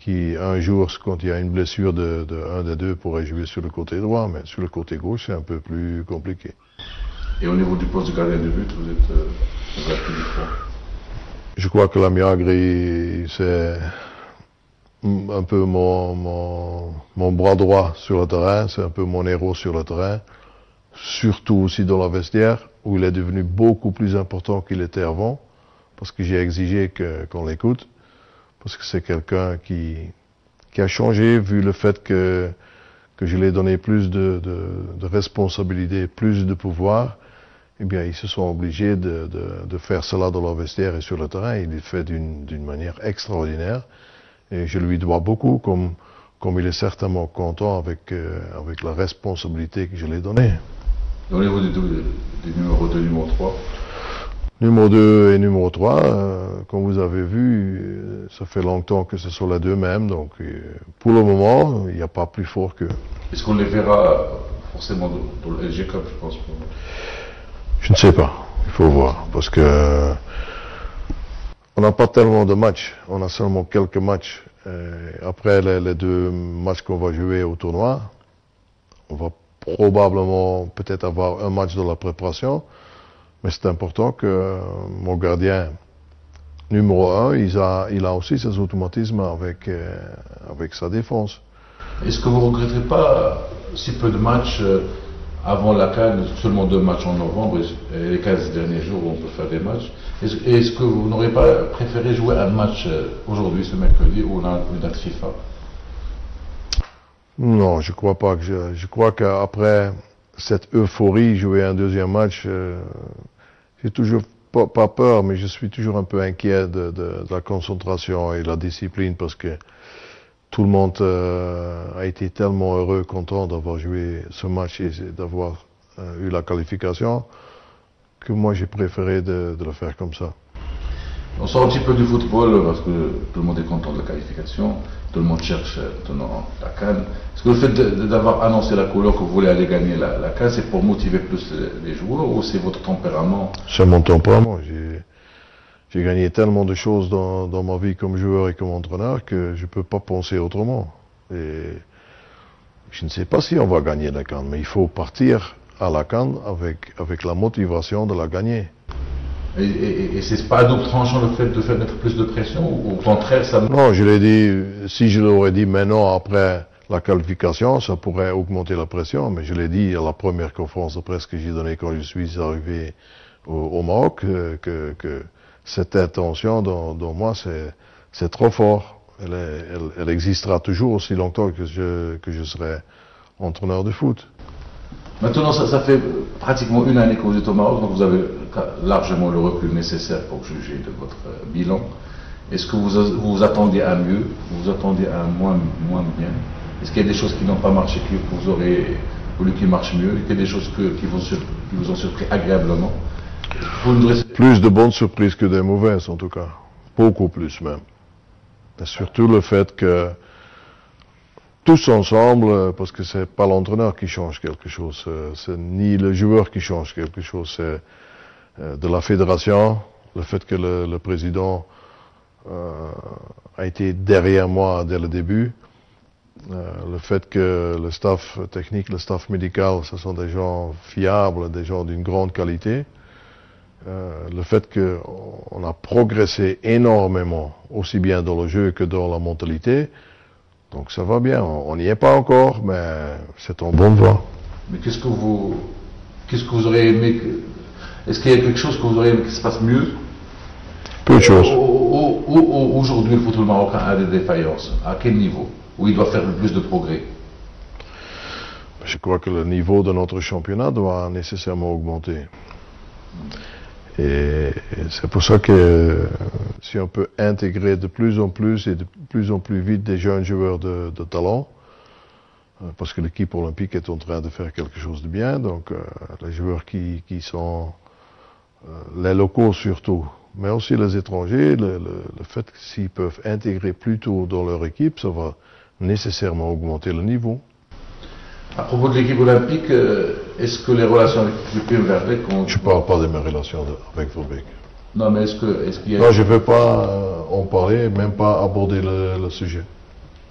qui un jour, quand il y a une blessure de un des deux, pourrait jouer sur le côté droit, mais sur le côté gauche, c'est un peu plus compliqué. Et au niveau du poste de gardien de but, vous êtes plus du fond. Je crois que Lamiagri, c'est un peu mon bras droit sur le terrain, c'est un peu mon héros sur le terrain, surtout aussi dans la vestiaire, où il est devenu beaucoup plus important qu'il était avant, parce que j'ai exigé qu'on l'écoute, parce que c'est quelqu'un qui a changé, vu le fait que je lui ai donné plus de responsabilités, plus de pouvoir. Eh bien, ils se sont obligés de faire cela dans leur vestiaire et sur le terrain. Il le fait d'une manière extraordinaire. Et je lui dois beaucoup, comme il est certainement content avec la responsabilité que je lui ai donnée. Au niveau des numéros 2, numéro 3? Numéro 2 et numéro 3, comme vous avez vu, ça fait longtemps que ce sont les deux mêmes. Donc, pour le moment, il n'y a pas plus fort qu'eux. Est-ce qu'on les verra forcément dans le LG Cup, je pense? Je ne sais pas, il faut voir, parce que on n'a pas tellement de matchs, on a seulement quelques matchs. Après les deux matchs qu'on va jouer au tournoi, on va probablement peut-être avoir un match de la préparation, mais c'est important que mon gardien numéro 1, il a aussi ses automatismes avec sa défense. Est-ce que vous ne regrettez pas si peu de matchs avant la CAN, seulement 2 matchs en novembre, et les 15 derniers jours où on peut faire des matchs? Est-ce que vous n'aurez pas préféré jouer un match aujourd'hui, ce mercredi, où on a une date FIFA? Non, je crois pas que je crois qu'après cette euphorie, jouer un deuxième match, j'ai toujours pas peur, mais je suis toujours un peu inquiet de la concentration et de la discipline, parce que tout le monde a été tellement heureux, content d'avoir joué ce match et d'avoir eu la qualification, que moi j'ai préféré de le faire comme ça. On sort un petit peu du football parce que tout le monde est content de la qualification, tout le monde cherche maintenant la CAN. Est-ce que le fait d'avoir annoncé la couleur que vous voulez aller gagner la CAN, c'est pour motiver plus les joueurs, ou c'est votre tempérament? C'est mon tempérament. J'ai gagné tellement de choses dans ma vie comme joueur et comme entraîneur que je ne peux pas penser autrement. Et je ne sais pas si on va gagner la CAN, mais il faut partir à la CAN avec la motivation de la gagner. Et c'est pas à double tranchant le fait de faire mettre plus de pression, ou au contraire ça... Non, je l'ai dit, si je l'aurais dit maintenant après la qualification, ça pourrait augmenter la pression, mais je l'ai dit à la première conférence de presse que j'ai donnée quand je suis arrivé au Maroc, que cette intention dans moi, c'est trop fort. Elle existera toujours aussi longtemps que je serai entraîneur de foot. Maintenant, ça fait pratiquement une année que vous êtes au Maroc, donc vous avez largement le recul nécessaire pour juger de votre bilan. Est-ce que vous vous attendiez à mieux? Vous vous attendiez à moins bien? Est-ce qu'il y a des choses qui n'ont pas marché, que vous aurez voulu qu'ils marchent mieux? Est-ce qu'il y a des choses qui vous ont surpris agréablement? Plus de bonnes surprises que des mauvaises, en tout cas. Beaucoup plus même. Et surtout le fait que tous ensemble, parce que c'est pas l'entraîneur qui change quelque chose, c'est ni le joueur qui change quelque chose, c'est de la fédération, le fait que le président a été derrière moi dès le début, le fait que le staff technique, le staff médical, ce sont des gens fiables, des gens d'une grande qualité, le fait qu'on a progressé énormément, aussi bien dans le jeu que dans la mentalité. Donc ça va bien, on n'y est pas encore, mais c'est en bonne voie. Mais qu'est-ce que vous auriez aimé est-ce qu'il y a quelque chose que vous auriez aimé qu'il se passe mieux? Peu de choses. Aujourd'hui, le football marocain a des défaillances. À quel niveau? Où il doit faire le plus de progrès? Je crois que le niveau de notre championnat doit nécessairement augmenter. Et c'est pour ça que si on peut intégrer de plus en plus et de plus en plus vite des jeunes joueurs de talent, parce que l'équipe olympique est en train de faire quelque chose de bien, donc les joueurs qui sont les locaux surtout, mais aussi les étrangers, le fait que s'ils peuvent intégrer plus tôt dans leur équipe, ça va nécessairement augmenter le niveau. À propos de l'équipe olympique, est-ce que les relations avec l'UPM Verdec comptent? Je ne parle pas de mes relations avec Verbeek. Non, mais est-ce qu'il y a... Non, je ne veux pas en parler, même pas aborder le sujet.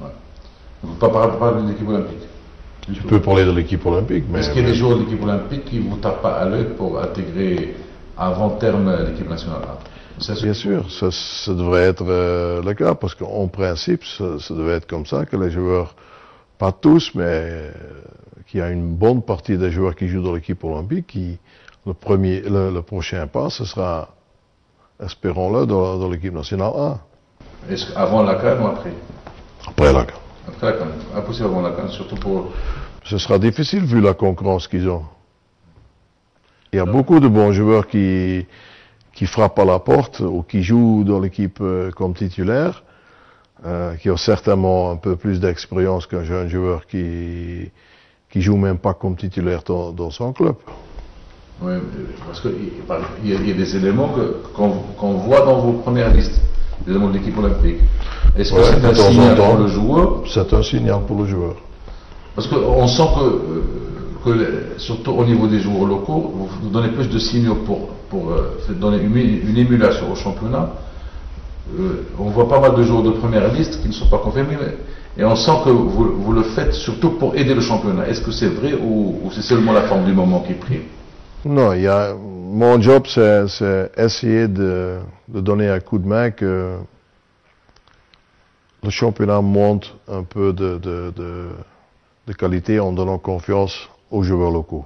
Ouais. Donc, pas parler de l'équipe olympique. Tu peux parler de l'équipe olympique, mais... Est-ce qu'il y a des joueurs de l'équipe olympique qui ne vous tapent pas à l'œil pour intégrer avant terme l'équipe nationale? Bien sûr, ça devrait être le cas, parce qu'en principe, ça devait être comme ça, que les joueurs, pas tous, mais qu'il y a une bonne partie des joueurs qui jouent dans l'équipe olympique, le prochain pas, ce sera, espérons-le, dans l'équipe nationale A. Est-ce avant la CAN ou après? Après la CAN. Après la CAN. Impossible avant la CAN, surtout pour... Ce sera difficile vu la concurrence qu'ils ont. Il y a beaucoup de bons joueurs qui frappent à la porte ou qui jouent dans l'équipe comme titulaire, qui ont certainement un peu plus d'expérience qu'un jeune joueur qui joue même pas comme titulaire dans son club. Oui, parce qu'il y a des éléments qu'on voit dans vos premières listes, des éléments de l'équipe olympique. Est-ce que c'est un signal pour le joueur? C'est un signal pour le joueur. Parce qu'on sent que, surtout au niveau des joueurs locaux, vous donnez plus de signaux pour donner une émulation au championnat. On voit pas mal de joueurs de première liste qui ne sont pas confirmés, et on sent que vous le faites surtout pour aider le championnat. Est-ce que c'est vrai ou c'est seulement la forme du moment qui prime? Non, mon job c'est essayer de donner un coup de main que le championnat monte un peu de qualité en donnant confiance aux joueurs locaux.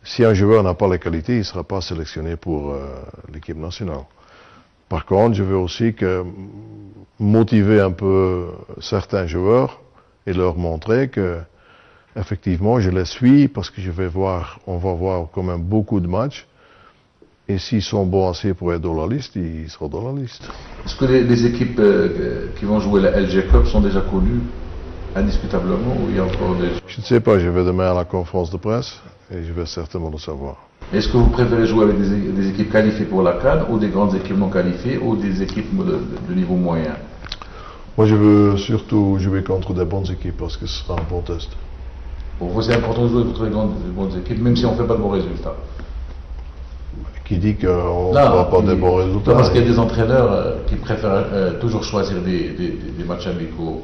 Si un joueur n'a pas les qualités, il ne sera pas sélectionné pour l'équipe nationale. Par contre, je veux aussi motiver un peu certains joueurs et leur montrer que effectivement je les suis parce que on va voir quand même beaucoup de matchs. Et s'ils sont bons assez pour être dans la liste, ils seront dans la liste. Est-ce que les équipes qui vont jouer la LG Cup sont déjà connues indiscutablement ou il y a encore des... Je ne sais pas, je vais demain à la conférence de presse et je vais certainement le savoir. Est-ce que vous préférez jouer avec des équipes qualifiées pour la CAN ou des grandes équipes non qualifiées ou des équipes de niveau moyen? Moi je veux surtout jouer contre des bonnes équipes parce que ce sera un bon test. Pour vous c'est important de jouer contre les bonnes équipes même si on ne fait pas de bons résultats? Qui dit qu'on ne fera pas des bons résultats? Parce qu'il y a des entraîneurs qui préfèrent toujours choisir des matchs amicaux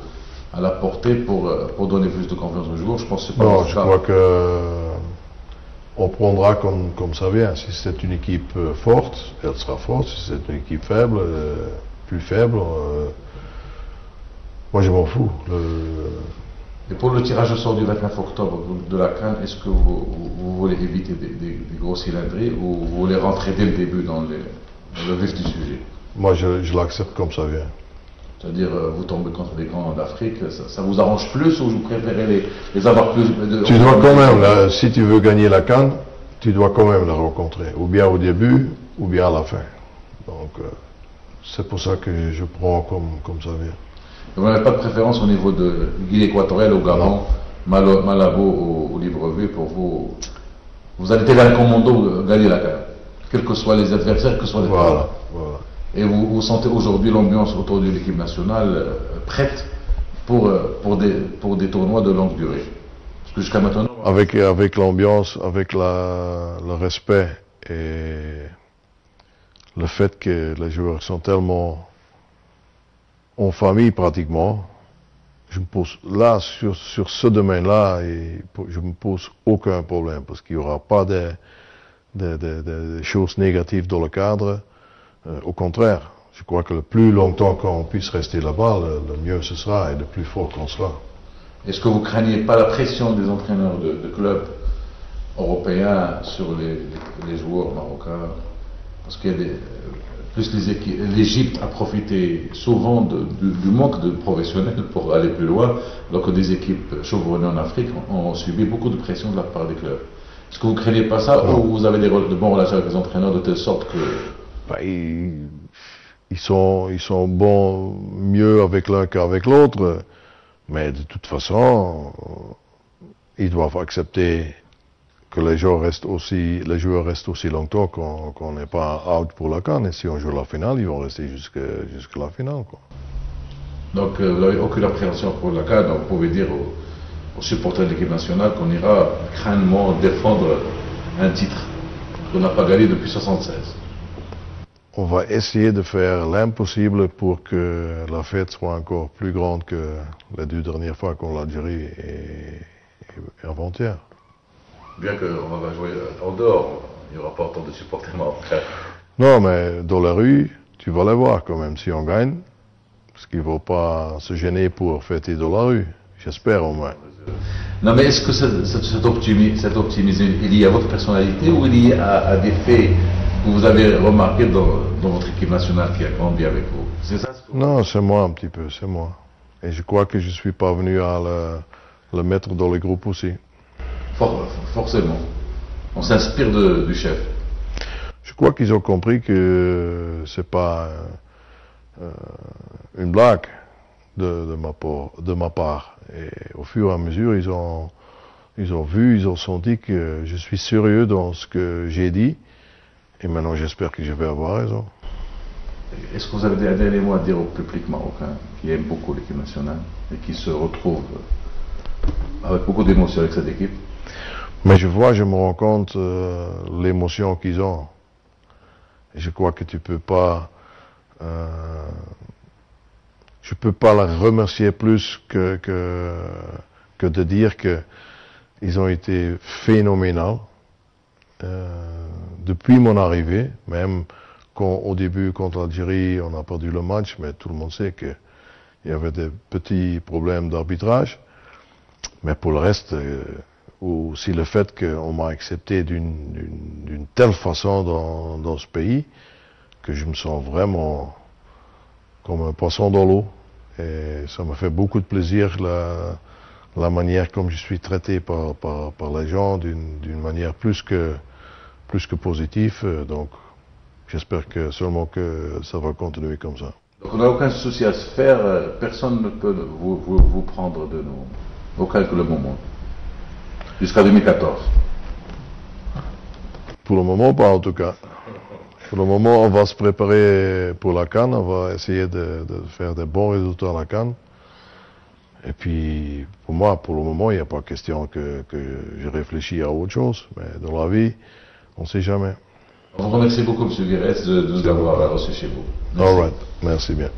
à la portée pour donner plus de confiance aux joueurs. Je pense que c'est pas non, je crois que on prendra comme ça vient. Si c'est une équipe forte, elle sera forte. Si c'est une équipe faible, plus faible, moi je m'en fous. Et pour le tirage au sort du 29 octobre de la CAN, est-ce que vous voulez éviter des gros cylindrés ou vous voulez rentrer dès le début dans le vif du sujet? Moi je l'accepte comme ça vient. C'est-à-dire, vous tombez contre des grands d'Afrique, ça vous arrange plus ou vous préférez les avoir plus... Tu dois quand même, si tu veux gagner la CAN, tu dois quand même la rencontrer, ou bien au début, ou bien à la fin. Donc, c'est pour ça que je prends comme ça vient. Vous n'avez pas de préférence au niveau de Guinée équatoriale, au Gabon, Malabo au Libreville, pour vous... Vous allez vers le commando gagner la CAN, quels que soient les adversaires, quels que soient les voilà. Et vous sentez aujourd'hui l'ambiance autour de l'équipe nationale prête pour des tournois de longue durée? Parce que jusqu'à maintenant... Avec l'ambiance, avec le respect et le fait que les joueurs sont tellement en famille pratiquement, je me pose là, sur ce domaine-là, je me pose aucun problème parce qu'il n'y aura pas de choses négatives dans le cadre. Au contraire, je crois que le plus longtemps qu'on puisse rester là-bas, le mieux ce sera et le plus fort qu'on sera. Est-ce que vous craignez pas la pression des entraîneurs de clubs européens sur les joueurs marocains? Parce qu'il y a l'Égypte a profité souvent du manque de professionnels pour aller plus loin, alors que des équipes chevronnées en Afrique ont subi beaucoup de pression de la part des clubs. Est-ce que vous ne craignez pas ça ou vous avez de bonnes relations avec les entraîneurs de telle sorte que... Ils sont bons mieux avec l'un qu'avec l'autre, mais de toute façon, ils doivent accepter que les joueurs restent aussi longtemps qu'on n'est pas out pour la CAN. Et si on joue la finale, ils vont rester jusqu'à la finale, quoi. Donc vous n'avez aucune appréhension pour la CAN, donc vous pouvez dire aux supporters de l'équipe nationale qu'on ira crânement défendre un titre qu'on n'a pas gagné depuis 1976. on va essayer de faire l'impossible pour que la fête soit encore plus grande que les 2 dernières fois contre l'Algérie et avant-hier. Bien qu'on va jouer en dehors, il n'y aura pas autant de supporters marocains. Non, mais dans la rue, tu vas les voir quand même si on gagne. Parce qu'ils ne vont pas se gêner pour fêter dans la rue. J'espère au moins. Non, mais est-ce que cet optimisme est lié à votre personnalité ou est lié à des faits que vous avez remarqués dans votre équipe nationale qui a grandi avec vous? C'est ça ce que... Non, c'est moi un petit peu, c'est moi. Et je crois que je suis parvenu à le mettre dans le groupe aussi. Forcément. On s'inspire du chef. Je crois qu'ils ont compris que c'est pas une blague de ma part. Et au fur et à mesure, ils ont vu, ils ont senti que je suis sérieux dans ce que j'ai dit. Et maintenant, j'espère que je vais avoir raison. Est-ce que vous avez un dernier mot à dire au public marocain qui aime beaucoup l'équipe nationale et qui se retrouve avec beaucoup d'émotion avec cette équipe? Mais je me rends compte l'émotion qu'ils ont. Et je crois que je peux pas la remercier plus que de dire qu'ils ont été phénoménaux depuis mon arrivée, même quand au début contre l'Algérie on a perdu le match, mais tout le monde sait qu'il y avait des petits problèmes d'arbitrage. Mais pour le reste, aussi le fait qu'on m'a accepté d'une telle façon dans ce pays que je me sens vraiment comme un poisson dans l'eau. Et ça me fait beaucoup de plaisir la manière comme je suis traité par les gens d'une manière plus que positive. Donc j'espère que seulement que ça va continuer comme ça. Donc on n'a aucun souci à se faire, personne ne peut vous prendre de nous, aucun club au monde, jusqu'à 2014. Pour le moment pas en tout cas. Pour le moment, on va se préparer pour la CAN, on va essayer de faire des bons résultats à la CAN. Et puis, pour moi, pour le moment, il n'y a pas question que je réfléchisse à autre chose. Mais dans la vie, on ne sait jamais. On vous remercie beaucoup, M. Guérès, de nous avoir reçus chez vous. All right. Merci bien.